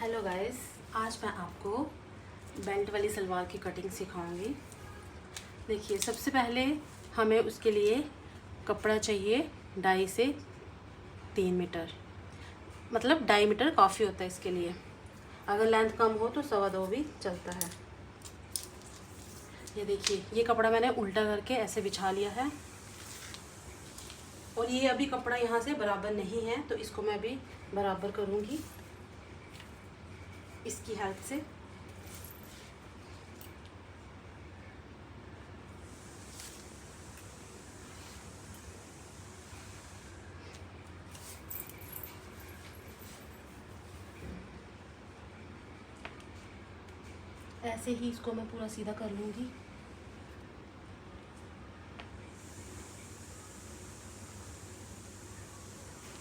Hello guys, आज मैं आपको बेल्ट वाली सलवार की कटिंग सिखाऊंगी। देखिए, सबसे पहले हमें उसके लिए कपड़ा चाहिए 2.5 से 3 मीटर, मतलब 2.5 मीटर काफ़ी होता है इसके लिए। अगर लेंथ कम हो तो 2.25 भी चलता है। ये देखिए, ये कपड़ा मैंने उल्टा करके ऐसे बिछा लिया है और ये अभी कपड़ा यहाँ से बराबर नहीं है, तो इसको मैं अभी बराबर करूँगी इसकी हेल्प से। ऐसे ही इसको मैं पूरा सीधा कर लूँगी।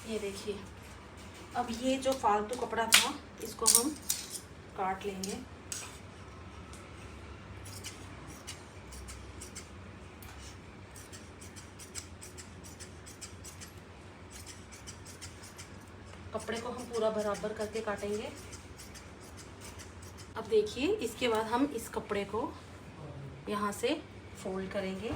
ये देखिए, अब ये जो फालतू कपड़ा था इसको हम काट लेंगे। कपड़े को हम पूरा बराबर करके काटेंगे। अब देखिए, इसके बाद हम इस कपड़े को यहाँ से फोल्ड करेंगे।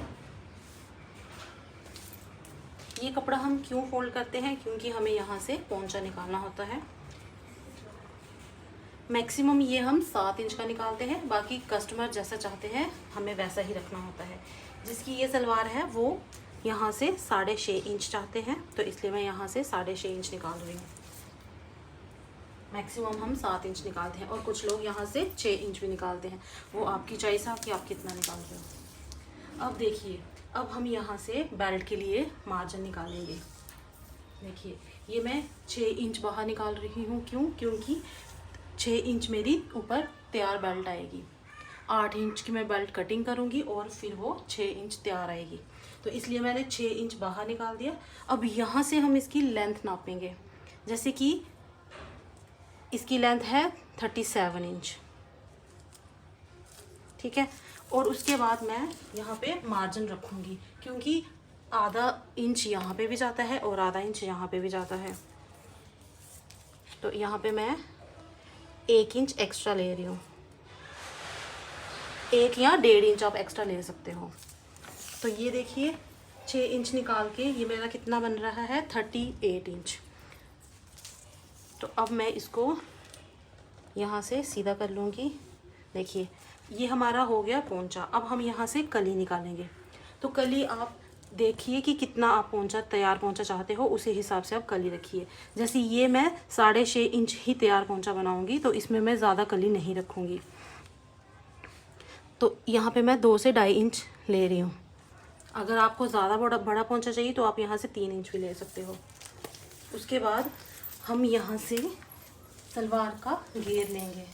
ये कपड़ा हम क्यों फोल्ड करते हैं? क्योंकि हमें यहाँ से पोंचा निकालना होता है। मैक्सिमम ये हम 7 इंच का निकालते हैं, बाकी कस्टमर जैसा चाहते हैं हमें वैसा ही रखना होता है। जिसकी ये सलवार है वो यहाँ से 6.5 इंच चाहते हैं, तो इसलिए मैं यहाँ से 6.5 इंच निकाल रही हूँ। मैक्सिमम हम 7 इंच निकालते हैं और कुछ लोग यहाँ से 6 इंच भी निकालते हैं। वो आपकी चॉइस है कि आप कितना निकाल रहे हो। अब देखिए, अब हम यहाँ से बेल्ट के लिए मार्जिन निकालेंगे। देखिए, ये मैं 6 इंच बाहर निकाल रही हूँ। क्योंकि 6 इंच मेरी ऊपर तैयार बेल्ट आएगी। 8 इंच की मैं बेल्ट कटिंग करूँगी और फिर वो 6 इंच तैयार आएगी, तो इसलिए मैंने 6 इंच बाहर निकाल दिया। अब यहाँ से हम इसकी लेंथ नापेंगे। जैसे कि इसकी लेंथ है 37 इंच, ठीक है। और उसके बाद मैं यहाँ पे मार्जिन रखूँगी, क्योंकि आधा इंच यहाँ पे भी जाता है और आधा इंच यहाँ पे भी जाता है। तो यहाँ पे मैं 1 इंच एक्स्ट्रा ले रही हूँ। 1 या 1.5 इंच आप एक्स्ट्रा ले सकते हो। तो ये देखिए, 6 इंच निकाल के ये मेरा कितना बन रहा है? 38 इंच। तो अब मैं इसको यहाँ से सीधा कर लूँगी। देखिए, ये हमारा हो गया पोंचा। अब हम यहाँ से कली निकालेंगे। तो कली आप देखिए कि कितना आप पोंचा तैयार पोंचा चाहते हो, उसी हिसाब से आप कली रखिए। जैसे ये मैं 6.5 इंच ही तैयार पोंचा बनाऊँगी, तो इसमें मैं ज़्यादा कली नहीं रखूँगी। तो यहाँ पे मैं 2 से 2.5 इंच ले रही हूँ। अगर आपको ज़्यादा बड़ा पोंचा चाहिए तो आप यहाँ से 3 इंच भी ले सकते हो। उसके बाद हम यहाँ से सलवार का घेर लेंगे।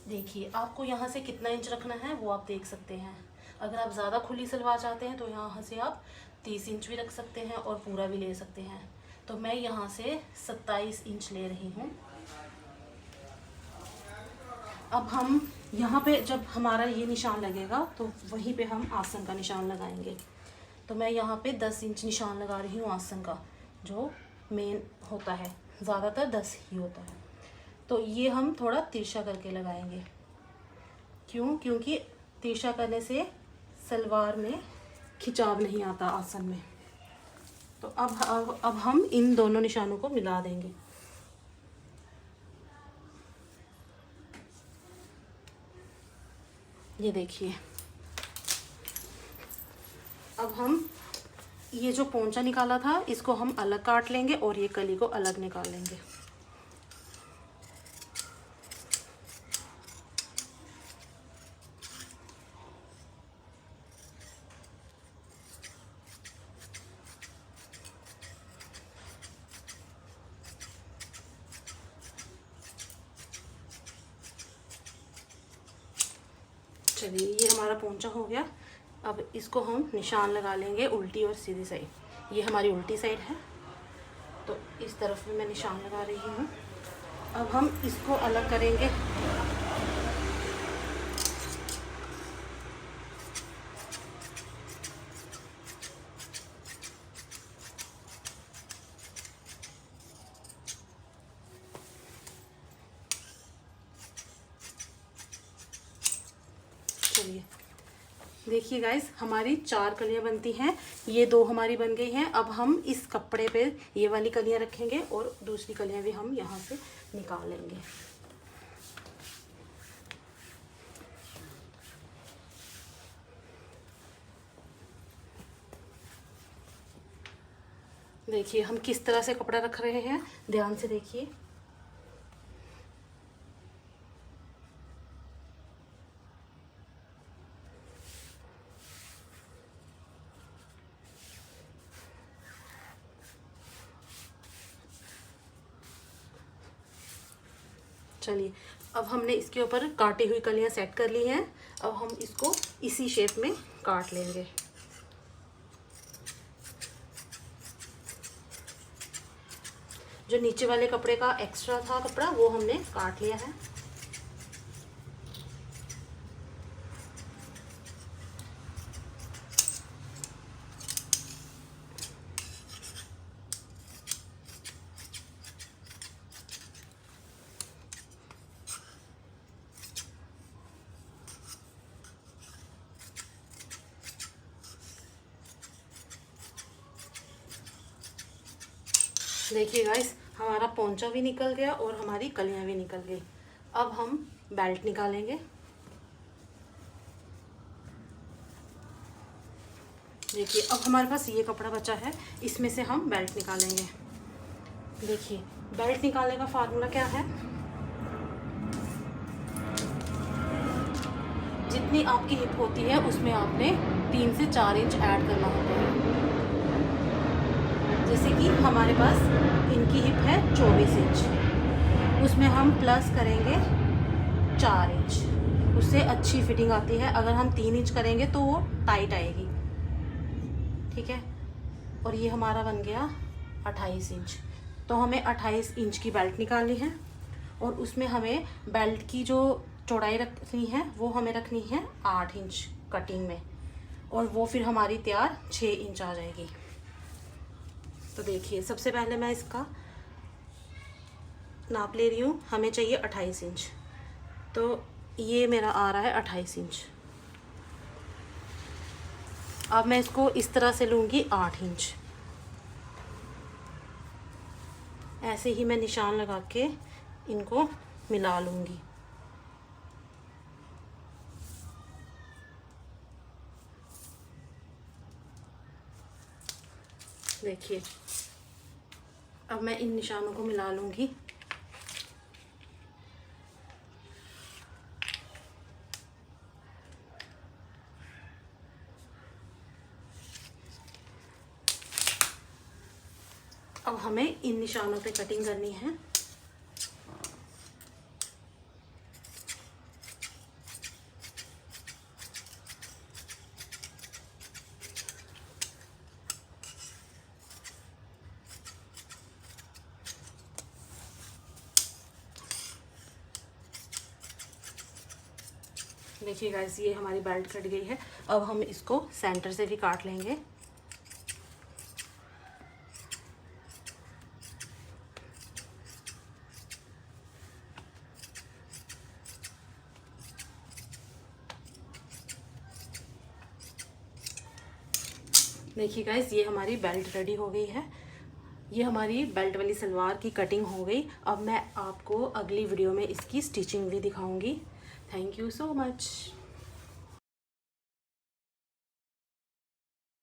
देखिए, आपको यहाँ से कितना इंच रखना है वो आप देख सकते हैं। अगर आप ज़्यादा खुली सलवार चाहते हैं तो यहाँ से आप 30 इंच भी रख सकते हैं और पूरा भी ले सकते हैं। तो मैं यहाँ से 27 इंच ले रही हूँ। अब हम यहाँ पे जब हमारा ये निशान लगेगा तो वहीं पे हम आसन का निशान लगाएंगे। तो मैं यहाँ पे 10 इंच निशान लगा रही हूँ आसन का, जो मेन होता है। ज़्यादातर 10 ही होता है। तो ये हम थोड़ा तिरछा करके लगाएंगे। क्योंकि तिरछा करने से सलवार में खिंचाव नहीं आता आसन में। तो अब हम इन दोनों निशानों को मिला देंगे। ये देखिए, अब हम ये जो पोंचा निकाला था इसको हम अलग काट लेंगे और ये कली को अलग निकाल लेंगे। चलिए, ये हमारा पोंचा हो गया। अब इसको हम निशान लगा लेंगे उल्टी और सीधी साइड। ये हमारी उल्टी साइड है, तो इस तरफ भी मैं निशान लगा रही हूँ। अब हम इसको अलग करेंगे। देखिए गाइस, हमारी 4 कलियां बनती हैं, ये 2 हमारी बन गई हैं। अब हम इस कपड़े पे ये वाली कलियां रखेंगे और दूसरी कलियां भी हम यहाँ से निकाल लेंगे। देखिए हम किस तरह से कपड़ा रख रहे हैं, ध्यान से देखिए। चलिए, अब हमने इसके ऊपर काटी हुई कलियां सेट कर ली हैं। अब हम इसको इसी शेप में काट लेंगे। जो नीचे वाले कपड़े का एक्स्ट्रा था कपड़ा, वो हमने काट लिया है। देखिए गाइस, हमारा पोंचा भी निकल गया और हमारी कलियां भी निकल गई। अब हम बेल्ट निकालेंगे। देखिए अब हमारे पास ये कपड़ा बचा है, इसमें से हम बेल्ट निकालेंगे। देखिए बेल्ट निकालने का फार्मूला क्या है, जितनी आपकी हिप होती है उसमें आपने 3 से 4 इंच ऐड करना होता है। जैसे कि हमारे पास इनकी हिप है 24 इंच, उसमें हम प्लस करेंगे 4 इंच, उससे अच्छी फिटिंग आती है। अगर हम 3 इंच करेंगे तो वो टाइट आएगी, ठीक है। और ये हमारा बन गया 28 इंच। तो हमें 28 इंच की बेल्ट निकालनी है और उसमें हमें बेल्ट की जो चौड़ाई रखनी है वो हमें रखनी है 8 इंच कटिंग में, और वो फिर हमारी तैयार 6 इंच आ जाएगी। तो देखिए सबसे पहले मैं इसका नाप ले रही हूँ। हमें चाहिए 28 इंच, तो ये मेरा आ रहा है 28 इंच। अब मैं इसको इस तरह से लूँगी 8 इंच। ऐसे ही मैं निशान लगा के इनको मिला लूँगी। देखिए अब मैं इन निशानों को मिला लूँगी। अब हमें इन निशानों पे कटिंग करनी है। देखिए गाइस, ये हमारी बेल्ट कट गई है। अब हम इसको सेंटर से भी काट लेंगे। देखिए गाइस, ये हमारी बेल्ट रेडी हो गई है। ये हमारी बेल्ट वाली सलवार की कटिंग हो गई। अब मैं आपको अगली वीडियो में इसकी स्टिचिंग भी दिखाऊंगी। Thank you so much.